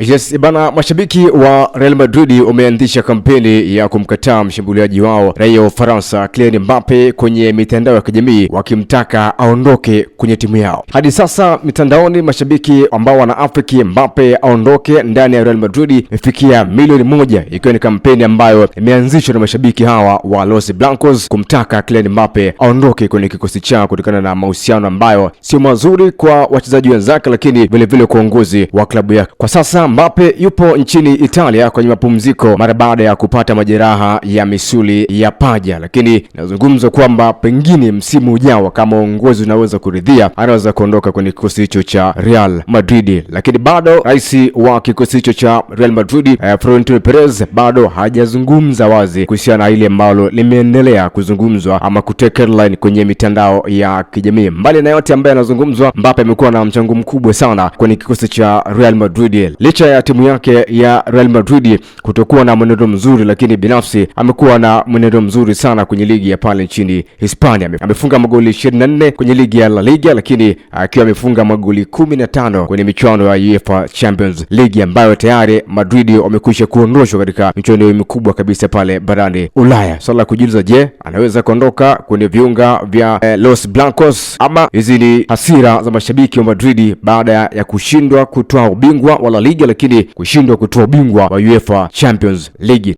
Yes, bana, mashabiki wa Real Madrid wameanzisha kampeni ya kumkataa mshambuliaji wao raia wa Ufaransa Kylian Mbappe kwenye mitandao ya kijamii wakimtaka aondoke kwenye timu yao. Hadi sasa mitandaoni mashabiki ambao wanaafiki Mbappe aondoke ndani ya Real Madrid imefikia milioni 1, ikiwa ni kampeni ambayo imeanzishwa na mashabiki hawa wa Los Blancos kumtaka Kylian Mbappe aondoke kwenye kikosi chao kutokana na mahusiano ambayo sio mazuri kwa wachezaji wenzake, lakini vile kwa uongozi wa klabu yake. Kwa sasa Mbappe yupo nchini Italia kwenye mapumziko mara baada ya kupata majeraha ya misuli ya paja, lakini nazungumza kwamba pengine msimu ujao kama uongozi unaweza kuridhia anaweza kuondoka kwenye kikosi hicho cha Real Madrid. Lakini bado rais wa kikosi hicho cha Real Madrid Florentino Perez bado hajazungumza wazi kuhusiana na ile ambalo limeendelea kuzungumzwa ama kuteka headline kwenye mitandao ya kijamii. Mbali na yote ambayo yanazungumzwa, Mbappe amekuwa na mchango mkubwa sana kwenye kikosi cha Real Madrid. Licha ya timu yake ya Real Madrid kutokuwa na mwenendo mzuri, lakini binafsi amekuwa na mwenendo mzuri sana kwenye ligi ya pale nchini Hispania. Amefunga magoli 24 kwenye ligi ya La Liga, lakini akiwa amefunga magoli 15 kwenye michuano ya UEFA Champions League ambayo tayari Madrid wamekwisha kuondoshwa katika michuano mikubwa kabisa pale barani Ulaya. Swala la kujiuliza, je, anaweza kuondoka kwenye viunga vya Los Blancos ama hizi ni hasira za mashabiki wa Madrid baada ya kushindwa kutoa ubingwa wa La Liga lakini kushindwa kutoa ubingwa wa UEFA Champions League?